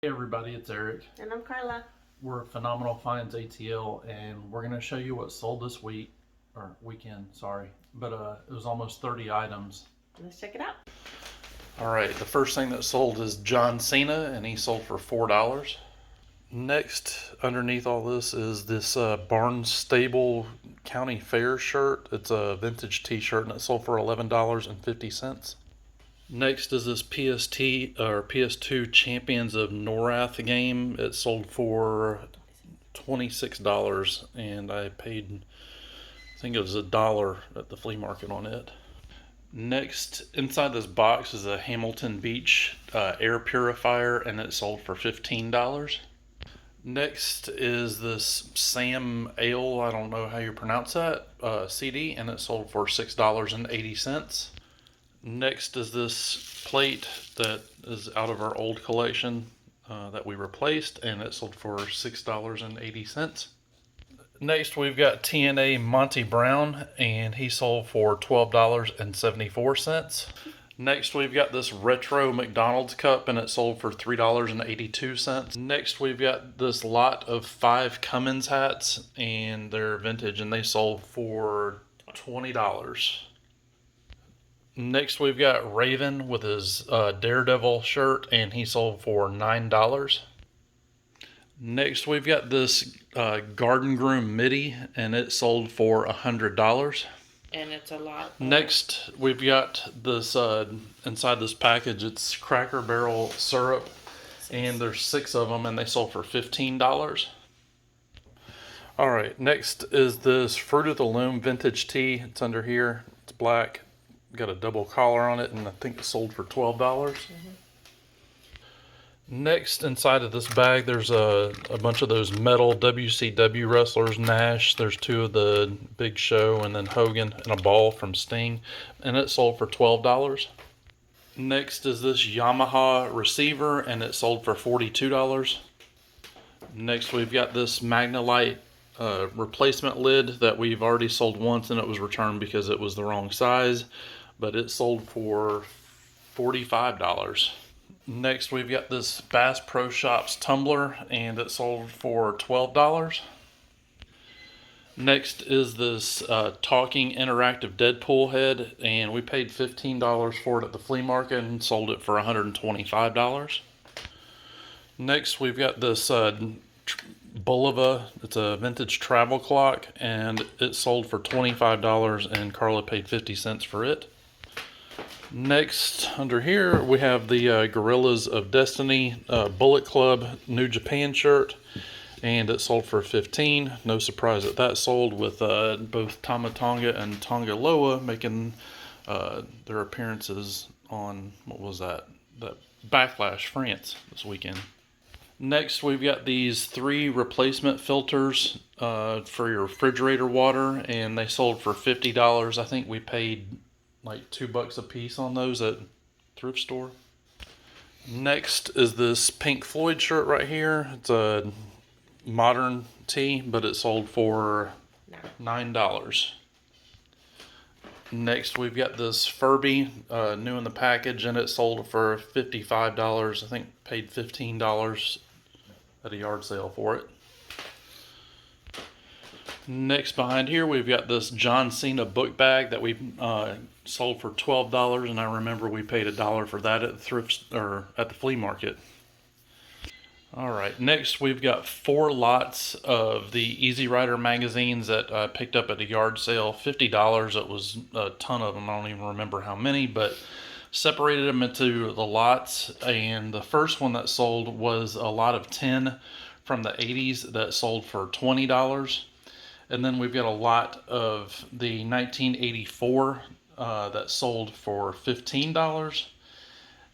Hey everybody, it's Eric. And I'm Carla. We're Phenomenal Finds ATL, and we're going to show you what sold this week, or weekend, sorry. But it was almost 30 items. Let's check it out. All right, the first thing that sold is John Cena, and he sold for $4. Next, underneath all this is this Barnstable County Fair shirt. It's a vintage t-shirt, and it sold for $11.50. Next is this PST or PS2 Champions of Norath game. It sold for $26, and I paid, I think it was $1 at the flea market on it. Next, inside this box is a Hamilton Beach air purifier, and it sold for $15. Next is this Sam Ale, I don't know how you pronounce that, CD, and it sold for $6.80. Next is this plate that is out of our old collection that we replaced, and it sold for $6.80. Next, we've got TNA Monty Brown, and he sold for $12.74. Next, we've got this retro McDonald's cup, and it sold for $3.82. Next, we've got this lot of 5 Cummins hats, and they're vintage, and they sold for $20. Next, we've got Raven with his Daredevil shirt, and he sold for $9. Next, we've got this Garden Groom midi, and it sold for $100. And it's a lot. Next, we've got this inside this package. It's Cracker Barrel syrup, and there's 6 of them, and they sold for $15. All right, next is this Fruit of the Loom vintage tee. It's under here. It's black. Got a double collar on it, and I think it sold for $12. Next, inside of this bag, there's a bunch of those metal WCW wrestlers. Nash, there's 2 of the Big Show, and then Hogan, and a ball from Sting, and it sold for $12. Next is this Yamaha receiver, and it sold for $42. Next, we've got this Magnalite replacement lid that we've already sold once, and it was returned because it was the wrong size, but it sold for $45. Next, we've got this Bass Pro Shops tumbler, and it sold for $12. Next is this talking interactive Deadpool head, and we paid $15 for it at the flea market and sold it for $125. Next, we've got this Bulova. It's a vintage travel clock, and it sold for $25, and Carla paid 50 cents for it. Next, under here, we have the Gorillas of Destiny Bullet Club New Japan shirt, and it sold for $15. No surprise that sold, with both Tama Tonga and Tonga Loa making their appearances on, what was that Backlash France this weekend. Next, we've got these 3 replacement filters for your refrigerator water, and they sold for $50. I think we paid like $2 a piece on those at thrift store. Next is this Pink Floyd shirt right here. It's a modern tee, but it sold for $9. Next, we've got this Furby, new in the package, and it sold for $55. I think paid $15 at a yard sale for it. Next, behind here, we've got this John Cena book bag that we sold for $12, and I remember we paid $1 for that at the thrift or at the flea market. All right, next we've got 4 lots of the Easy Rider magazines that I picked up at a yard sale, $50. It was a ton of them. I don't even remember how many, but separated them into the lots, and the first one that sold was a lot of 10 from the 80s that sold for $20. And then we've got a lot of the 1984 that sold for $15.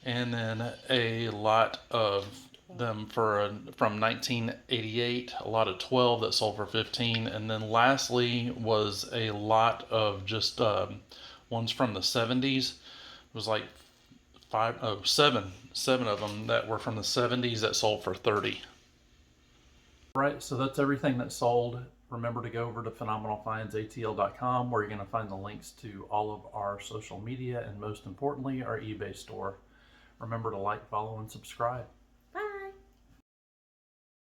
And then a lot of them from 1988, a lot of 12 that sold for $15. And then lastly was a lot of just ones from the 70s. It was like seven of them that were from the 70s that sold for $30. All right, so that's everything that sold. Remember to go over to phenomenalfindsatl.com, where you're going to find the links to all of our social media and, most importantly, our eBay store. Remember to like, follow, and subscribe.